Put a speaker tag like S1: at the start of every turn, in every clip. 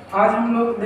S1: आज हम लोग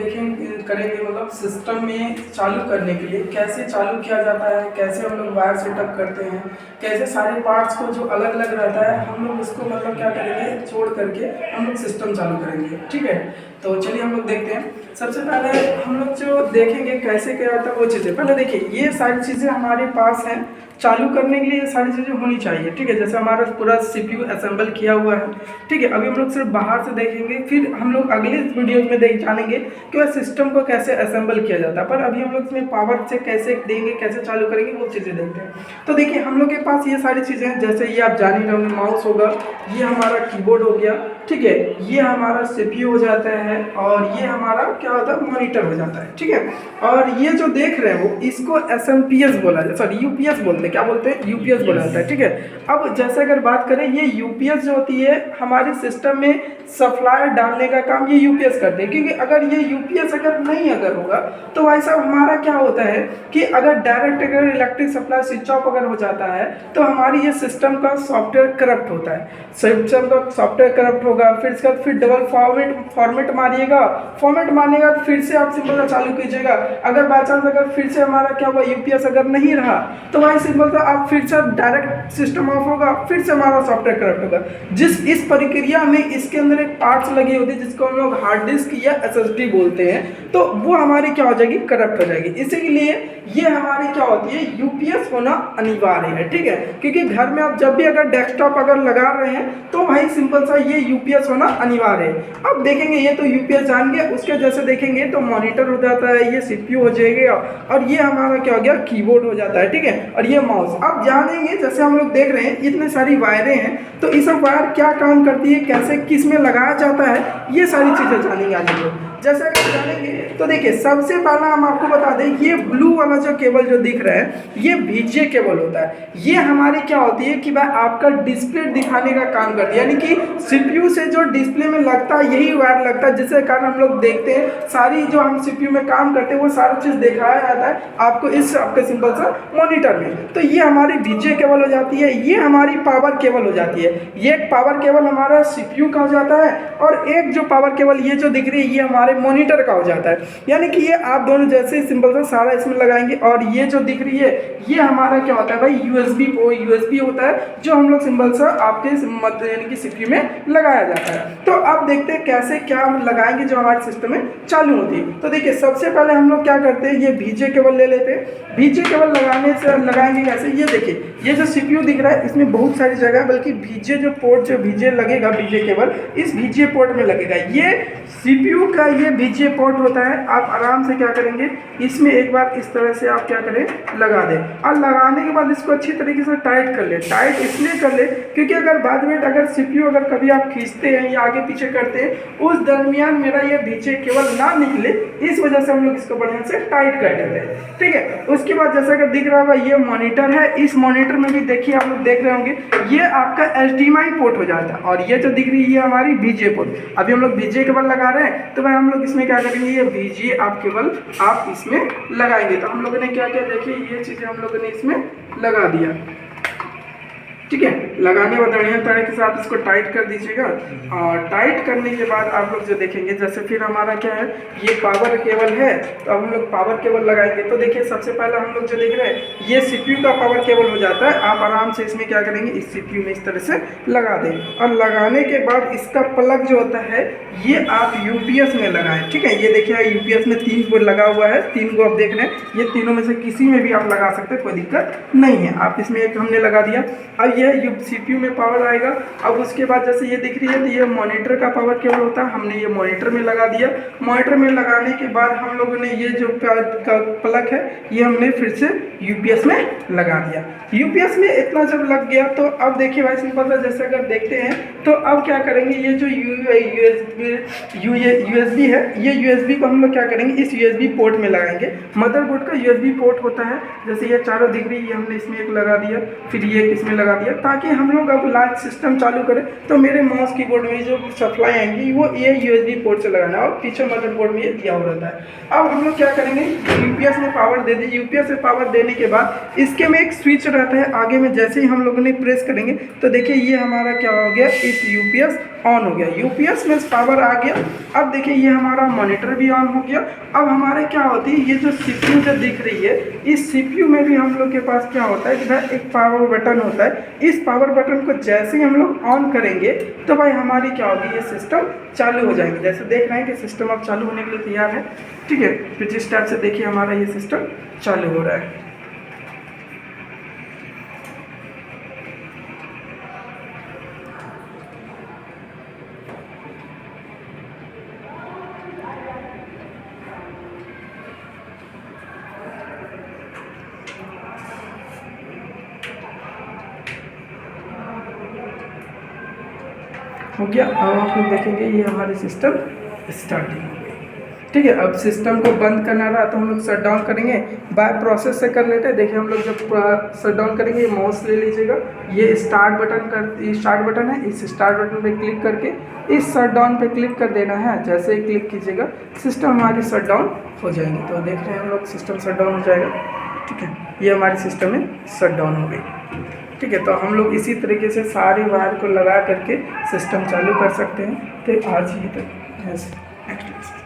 S1: करेंगे मतलब सिस्टम में चालू करने के लिए कैसे चालू किया जाता है, कैसे हम लोग वायर सेटअप करते हैं, कैसे सारे पार्ट्स को जो अलग अलग रहता है हम लोग उसको मतलब क्या करेंगे जोड़ करके हम लोग सिस्टम चालू करेंगे। ठीक है, तो चलिए हम लोग देखते हैं। सबसे पहले हम लोग जो देखेंगे कैसे क्या होता है वो चीज़ें, पहले देखिए ये सारी चीज़ें हमारे पास हैं। चालू करने के लिए ये सारी चीज़ें होनी चाहिए। ठीक है, जैसे हमारा पूरा सीपीयू असेंबल किया हुआ है। ठीक है, अभी हम लोग सिर्फ बाहर से देखेंगे, फिर हम लोग अगले वीडियो में देख जानेंगे कि वह सिस्टम को कैसे असेंबल किया जाता है। पर अभी हम लोग इसमें पावर से कैसे देंगे, कैसे चालू करेंगे वो चीज़ें देखते हैं। तो देखिए हम लोग के पास ये सारी चीज़ें हैं, जैसे ये आप जान ही रहे होंगे, माउस होगा, ये हमारा कीबोर्ड हो गया। ठीक है, ये हमारा सीपीयू हो जाता है और ये हमारा क्या होता है, मॉनिटर हो जाता है। ठीक है, और ये जो देख रहे हैं वो इसको एसएमपीएस बोला जाता है, सॉरी यूपीएस बोलते हैं, क्या बोलते हैं, यूपीएस बोला जाता है। ठीक है, अब जैसे अगर बात करें, ये यूपीएस जो होती है हमारे सिस्टम में सप्लाई डालने का काम ये यूपीएस करते हैं। क्योंकि अगर ये यूपीएस अगर नहीं अगर होगा तो भाई साहब हमारा क्या होता है कि अगर डायरेक्ट अगर इलेक्ट्रिक सप्लाई स्विच ऑफ अगर हो जाता है तो हमारी ये सिस्टम का सॉफ्टवेयर करप्ट होता है। सिस्टम का सॉफ्टवेयर करप्ट होगा, फिर इसका फिर डबल फॉर्मेट मारिएगा, फॉर्मेट मारने का फिर से आप सिंपल सा चालू कीजिएगा। अगर बाई चांस अगर फिर से हमारा क्या हुआ, यूपीएस अगर नहीं रहा तो भाई सिंपल सा आप फिर से डायरेक्ट सिस्टम ऑफ होगा, फिर से हमारा सॉफ्टवेयर करप्ट होगा। इस प्रक्रिया में इसके अंदर एक पार्ट्स लगी होती है जिसको हम लोग हार्ड डिस्क या एसएसडी बोलते हैं, तो वो हमारी क्या हो जाएगी, करप्ट हो जाएगी। इसी के लिए ये हमारी क्या होती है, यूपीएस होना अनिवार्य है। ठीक है, क्योंकि घर में आप जब भी अगर डेस्कटॉप अगर लगा रहे हैं तो भाई सिंपल सा ये यूपीएस होना अनिवार्य है। अब देखेंगे ये तो यूपीएस जान गए, उसके जैसे देखेंगे तो मॉनिटर हो जाता है, ये सीपीयू हो जाएगा और ये हमारा क्या हो गया, कीबोर्ड हो जाता है। ठीक है, और ये माउस। अब जानेंगे, जैसे हम लोग देख रहे हैं इतने सारी वायरें हैं, तो ये सब वायर क्या काम करती है, कैसे किस में लगाया जाता है, ये सारी चीज़ें जानेंगे आज हम लोग। जैसे अगर जानेंगे तो देखिए सबसे पहला हम आपको बता दें, ये ब्लू वाला जो केबल जो दिख रहा है ये बीजे केबल होता है। ये हमारी क्या होती है कि भाई आपका डिस्प्ले दिखाने का काम करती है, यानी कि सीपीयू से जो डिस्प्ले में लगता है यही वायर लगता है, जिसके कारण हम लोग देखते हैं सारी जो हम सीपीयू में काम करते हैं वो सारा चीज़ दिखाया जाता है आपको इस आपके सिंपल सा मॉनिटर में। तो ये हमारी बीजे केबल हो जाती है, ये हमारी पावर केबल हो जाती है। ये एक पावर केबल हमारा सीपीयू का हो जाता है और एक जो पावर केबल ये जो दिख रही है ये हमारे मॉनिटर का हो जाता है। यानी कि ये आप दोनों जैसे सिंपल सा सारा इसमें लगाएंगे और ये जो दिख रही है ये हमारा क्या होता है भाई, यूएसबी होता है जो हम लोग सिंपल सा आपके यानी कि सीपीयू में लगाया जाता है। तो अब देखते हैं कैसे क्या हम लगाएंगे जो हमारे सिस्टम में चालू होती है। तो देखिए सबसे पहले हम लोग क्या करते हैं, ये बीजे केबल ले लेते हैं। बीजे केबल लगाएंगे कैसे, ये देखिए ये जो सीपीयू दिख रहा है इसमें बहुत सारी जगह, बल्कि बीजे जो पोर्ट जो बीजे लगेगा, बीजे केबल इस बीजे पोर्ट में लगेगा। ये सीपीयू का ये बीजे पोर्ट होता है। आप आराम से क्या करेंगे, इसमें एक बार इस तरह से आप क्या करें, लगा दें और लगाने के बाद इसको अच्छी तरीके से टाइट कर ले। टाइट इसलिए कर ले क्योंकि अगर बाद में अगर सीपीयू अगर कभी आप खींचते हैं या आगे पीछे करते हैं उस दरमियान मेरा ये बीजे केबल ना निकले, इस वजह से हम लोग इसको बढ़िया से टाइट कर देते हैं। ठीक है, उसके बाद जैसा अगर दिख रहा होगा ये मॉनिटर है, इस मॉनिटर में भी देखिए आप लोग देख रहे होंगे ये आपका एचडीएमआई पोर्ट हो जाता है और ये जो दिख रही है ये हमारी बीजे पोर्ट। अभी हम लोग बीजे केबल लगा रहे हैं तो भाई हम लोग इसमें क्या करेंगे, ये बीजे आप केबल आप इसमें लगाएंगे। तो हम लोगों ने क्या किया, देखिए ये चीज़ें हम लोगों ने इसमें लगा दिया। ठीक है, लगाने के बाद बढ़िया तरीके से आप इसको टाइट कर दीजिएगा और टाइट करने के बाद आप लोग जो देखेंगे, जैसे फिर हमारा क्या है, ये पावर केबल है तो हम लोग पावर केबल लगाएंगे। तो देखिए सबसे पहले हम लोग जो देख रहे हैं ये सीपीयू का पावर केबल हो जाता है। आप आराम से इसमें क्या करेंगे, इस सीपीयू में इस तरह से लगा दें और लगाने के बाद इसका प्लग जो होता है ये आप यूपीएस में लगाएं। ठीक है, ये देखिए यूपीएस में 3 को लगा हुआ है, 3 को आप देख रहे हैं, ये तीनों में से किसी में भी आप लगा सकते हैं, कोई दिक्कत नहीं है। आप इसमें एक हमने लगा दिया। अब ये सीपीयू में पावर आएगा। अब उसके बाद जैसे ये दिख रही है तो ये मॉनिटर का पावर केबल होता है, हमने ये मॉनिटर में लगा दिया। मॉनिटर में लगाने के बाद हम लोगों ने ये जो प्लग है ये हमने फिर से यूपीएस में लगा दिया। यूपीएस में इतना जब लग गया तो अब देखिए भाई सिंपल सा जैसे अगर देखते हैं तो अब क्या करेंगे, ये जो यूएसबी है ये यूएसबी को हम लोग क्या करेंगे, इस यूएसबी पोर्ट में लगाएंगे। मदरबोर्ड का यूएसबी पोर्ट होता है, जैसे ये चारों दिख रही है हमने इसमें एक लगा दिया, फिर ये इसमें लगा दिया, ताकि हम लोग अब लाइट सिस्टम चालू करें तो मेरे माउस कीबोर्ड में जो सप्लाई आएंगी वो ये यूएसबी पोर्ट से लगाना है और पीछे मदरबोर्ड में ये दिया हुआ रहता है। अब हम लोग क्या करेंगे, यूपीएस में पावर दे दें। यूपीएस में पावर देने के बाद इसके में एक स्विच रहता है आगे में, जैसे ही हम लोगों ने प्रेस करेंगे तो देखिए ये हमारा क्या हो गया, इस यूपीएस ऑन हो गया, यूपीएस में पावर आ गया। अब देखिए ये हमारा मॉनिटर भी ऑन हो गया। अब हमारे क्या होती है, ये जो सीपीयू जो दिख रही है, इस सीपीयू में भी हम लोग के पास क्या होता है, इधर एक पावर बटन होता है। इस पावर बटन को जैसे ही हम लोग ऑन करेंगे तो भाई हमारी क्या होगी, ये सिस्टम चालू हो जाएंगे। जैसे देख रहे हैं कि सिस्टम अब चालू होने के लिए तैयार है, ठीक है। फिर जिस टाइप से देखिए हमारा ये सिस्टम चालू हो रहा है। हो गया। अब आप लोग देखेंगे ये हमारी सिस्टम स्टार्टिंग हो गई, ठीक है। अब सिस्टम को बंद करना रहा तो हम लोग शट डाउन करेंगे, बाय प्रोसेस से कर लेते हैं। देखिए हम लोग जब शट डाउन करेंगे, माउस ले लीजिएगा, ये स्टार्ट बटन है, इस स्टार्ट बटन पे क्लिक करके इस शट डाउन पे क्लिक कर देना है। जैसे ही क्लिक कीजिएगा सिस्टम हमारी शट डाउन हो जाएंगी। तो देख रहे हैं हम लोग सिस्टम शट डाउन हो जाएगा, ठीक है। ये हमारी सिस्टम में शट डाउन हो गई, ठीक है। तो हम लोग इसी तरीके से सारे वायर को लगा करके सिस्टम चालू कर सकते हैं। तो आज ही तक नेक्स्ट